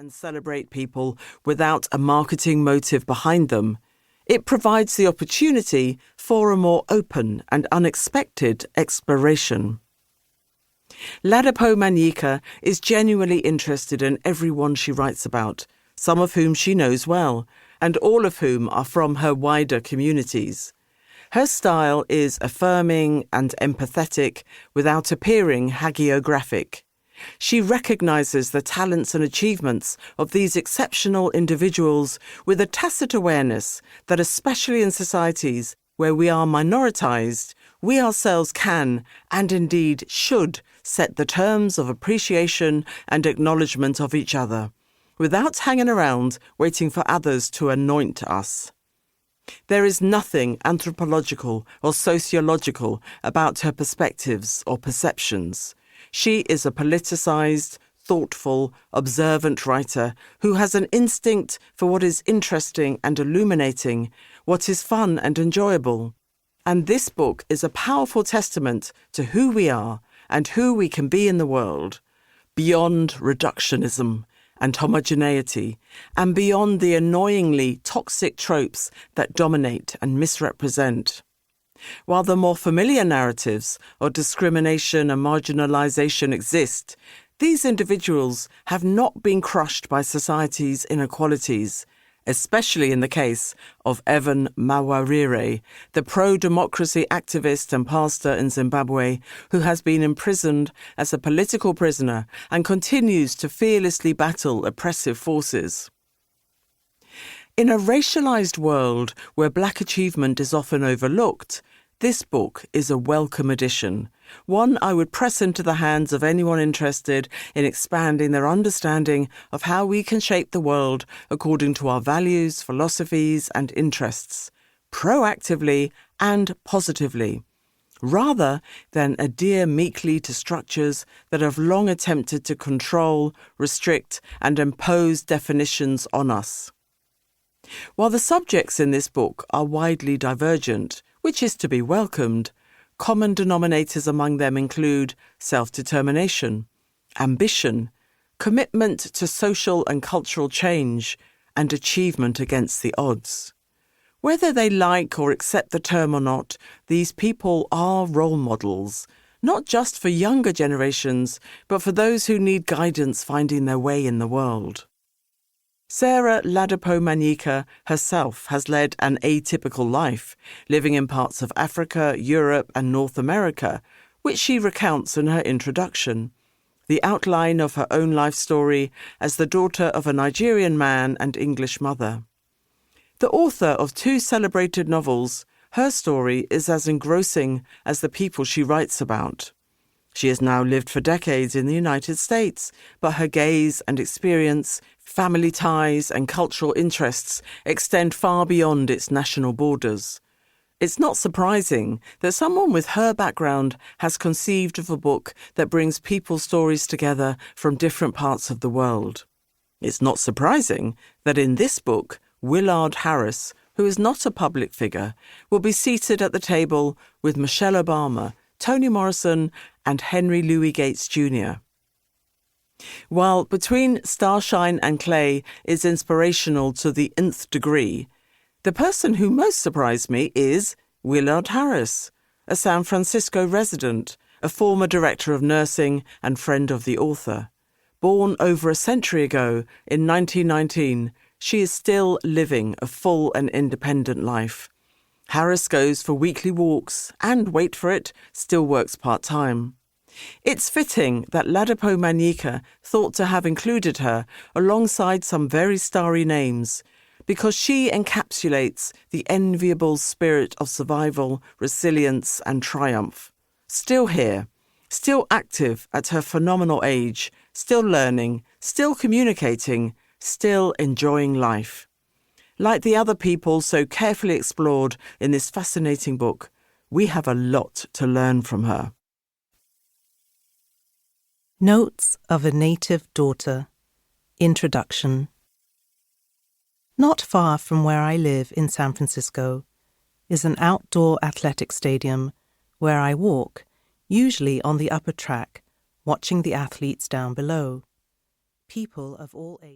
and celebrate people without a marketing motive behind them, it provides the opportunity for a more open and unexpected exploration. Ladipo Manyika is genuinely interested in everyone she writes about, some of whom she knows well, and all of whom are from her wider communities. Her style is affirming and empathetic without appearing hagiographic. She recognises the talents and achievements of these exceptional individuals with a tacit awareness that, especially in societies where we are minoritised, we ourselves can, and indeed should, set the terms of appreciation and acknowledgement of each other, without hanging around waiting for others to anoint us. There is nothing anthropological or sociological about her perspectives or perceptions. She is a politicised, thoughtful, observant writer who has an instinct for what is interesting and illuminating, what is fun and enjoyable. And this book is a powerful testament to who we are and who we can be in the world, beyond reductionism and homogeneity, and beyond the annoyingly toxic tropes that dominate and misrepresent. While the more familiar narratives of discrimination and marginalisation exist, these individuals have not been crushed by society's inequalities, especially in the case of Evan Mawarire, the pro-democracy activist and pastor in Zimbabwe who has been imprisoned as a political prisoner and continues to fearlessly battle oppressive forces. In a racialised world where Black achievement is often overlooked, this book is a welcome addition, one I would press into the hands of anyone interested in expanding their understanding of how we can shape the world according to our values, philosophies, and interests, proactively and positively, rather than adhere meekly to structures that have long attempted to control, restrict, and impose definitions on us. While the subjects in this book are widely divergent, which is to be welcomed, common denominators among them include self-determination, ambition, commitment to social and cultural change, and achievement against the odds. Whether they like or accept the term or not, these people are role models, not just for younger generations, but for those who need guidance finding their way in the world. Sarah Ladipo Manyika herself has led an atypical life, living in parts of Africa, Europe, and North America, which she recounts in her introduction. The outline of her own life story as the daughter of a Nigerian man and English mother. The author of 2 celebrated novels, her story is as engrossing as the people she writes about. She has now lived for decades in the United States, but her gaze and experience, family ties and cultural interests extend far beyond its national borders. It's not surprising that someone with her background has conceived of a book that brings people's stories together from different parts of the world. It's not surprising that in this book, Willard Harris, who is not a public figure, will be seated at the table with Michelle Obama, Toni Morrison, and Henry Louis Gates Jr. While Between Starshine and Clay is inspirational to the nth degree, the person who most surprised me is Willard Harris, a San Francisco resident, a former director of nursing and friend of the author. Born over a century ago, in 1919, she is still living a full and independent life. Harris goes for weekly walks and, wait for it, still works part-time. It's fitting that Ladipo Manyika thought to have included her alongside some very starry names, because she encapsulates the enviable spirit of survival, resilience and triumph. Still here, still active at her phenomenal age, still learning, still communicating, still enjoying life. Like the other people so carefully explored in this fascinating book, we have a lot to learn from her. Notes of a Native Daughter. Introduction. Not far from where I live in San Francisco is an outdoor athletic stadium where I walk, usually on the upper track, watching the athletes down below. People of all ages.